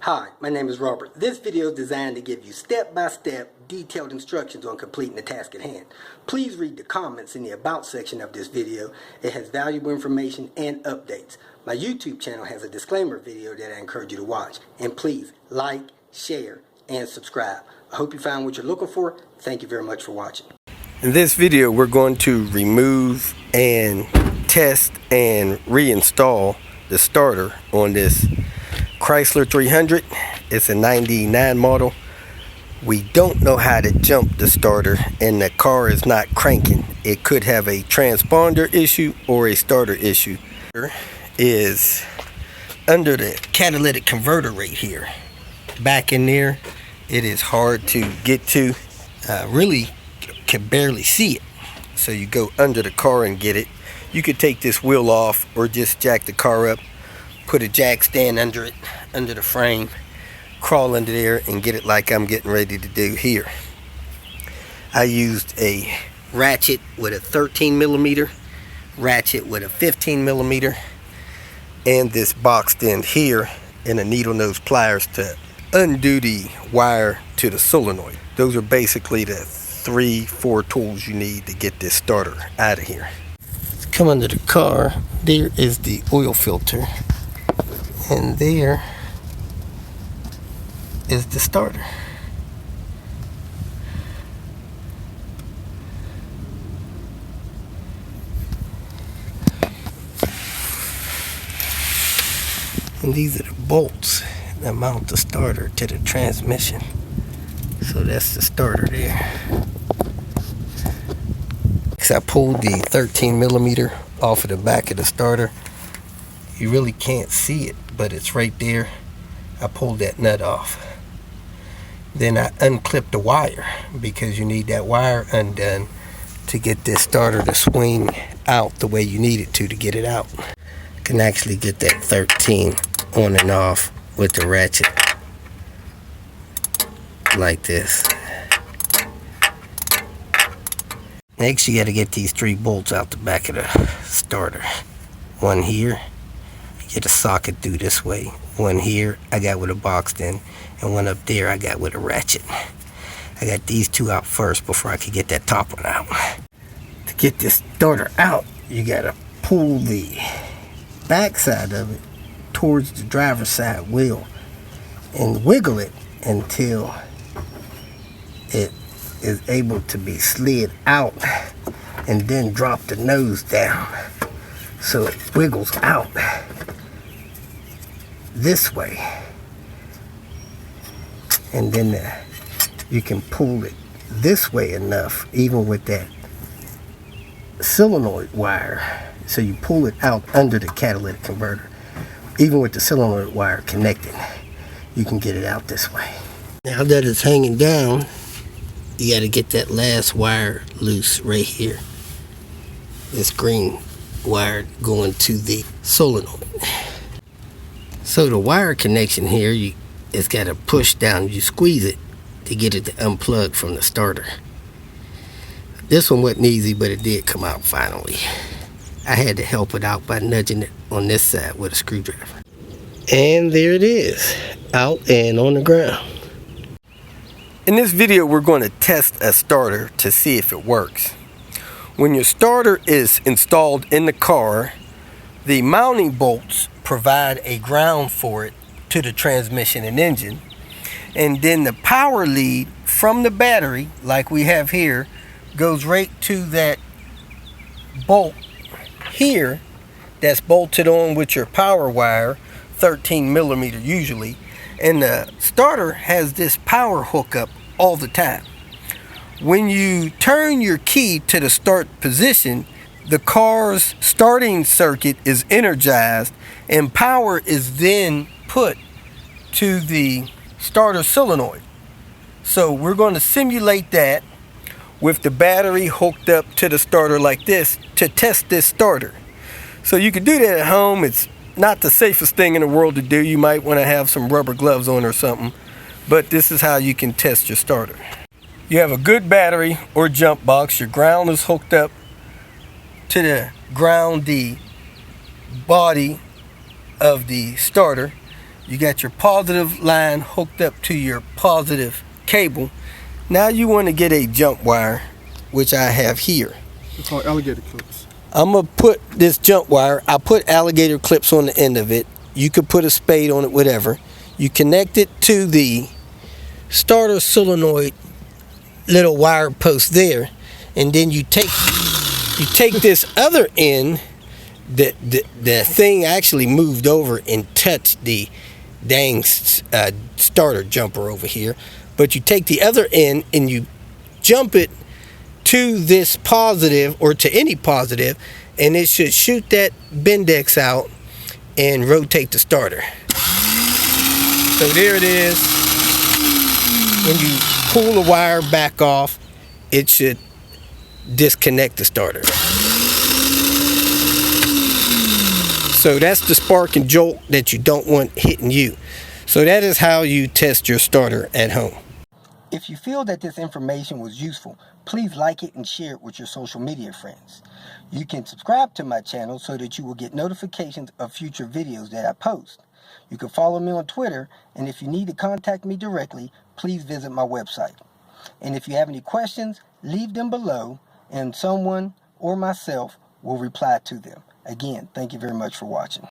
Hi, my name is Robert. This video is designed to give you step-by-step detailed instructions on completing the task at hand. Please read the comments in the About section of this video. It has valuable information and updates. My YouTube channel has a disclaimer video that I encourage you to watch. And please like, share, and subscribe. I hope you found what you're looking for. Thank you very much for watching. In this video, we're going to remove and test and reinstall the starter on this Chrysler 300. It's a 99 model. We don't know how to jump the starter and the car is not cranking. It could have a transponder issue or a starter issue. Is under the catalytic converter right here. Back in there, it is hard to get to. Really can barely see it. So you go under the car and get it. You could take this wheel off or just jack the car up, put a jack stand under it, under the frame, crawl under there and get it like I'm getting ready to do here. I used a ratchet with a 13 millimeter, ratchet with a 15 millimeter, and this boxed end here and a needle nose pliers to undo the wire to the solenoid. Those are basically the 3-4 tools you need to get this starter out of here. Come under the car, there is the oil filter, and there is the starter. And these are the bolts that mount the starter to the transmission. So that's the starter there. Next, I pulled the 13 millimeter off of the back of the starter. You really can't see it, but it's right there. I pulled that nut off. Then I unclipped the wire because you need that wire undone to get this starter to swing out the way you need it to get it out. You can actually get that 13 on and off with the ratchet like this. Next, you got to get these 3 bolts out the back of the starter. One here, you get a socket through this way. One here I got with a boxed in, and one up there I got with a ratchet. I got these 2 out first before I could get that top one out. To get this starter out, you got to pull the back side of it towards the driver's side wheel and wiggle it until it is able to be slid out, and then drop the nose down so it wiggles out this way, and then you can pull it this way enough even with that solenoid wire, so you pull it out under the catalytic converter. Even with the solenoid wire connected, you can get it out this way. Now that it's hanging down, you got to get that last wire loose right here. This green wire going to the solenoid. So the wire connection here, it's got to push down. You squeeze it to get it to unplug from the starter. This one wasn't easy, but it did come out finally. I had to help it out by nudging it on this side with a screwdriver. And there it is, out and on the ground. In this video, we're going to test a starter to see if it works. When your starter is installed in the car, the mounting bolts provide a ground for it to the transmission and engine. And then the power lead from the battery, like we have here, goes right to that bolt here that's bolted on with your power wire, 13 millimeter usually. And the starter has this power hookup all the time. When you turn your key to the start position, the car's starting circuit is energized and power is then put to the starter solenoid. So we're going to simulate that with the battery hooked up to the starter like this to test this starter. So you can do that at home. It's not the safest thing in the world to do. You might want to have some rubber gloves on or something, but this is how you can test your starter. You have a good battery or jump box. Your ground is hooked up to the body of the starter. You got your positive line hooked up to your positive cable. Now you want to get a jump wire, which I have here. It's called alligator clips. I'm going to put this jump wire, I put alligator clips on the end of it. You could put a spade on it, whatever. You connect it to the starter solenoid little wire post there, and then you take this other end. The thing actually moved over and touched the dang starter jumper over here, but you take the other end and you jump it to this positive or to any positive, and it should shoot that Bendex out and rotate the starter. So there it is. When you pull the wire back off, it should disconnect the starter. So that's the spark and jolt that you don't want hitting you. So that is how you test your starter at home. If you feel that this information was useful, please like it and share it with your social media friends. You can subscribe to my channel so that you will get notifications of future videos that I post. You can follow me on Twitter, and if you need to contact me directly, please visit my website. And if you have any questions, leave them below, and someone or myself will reply to them. Again, thank you very much for watching.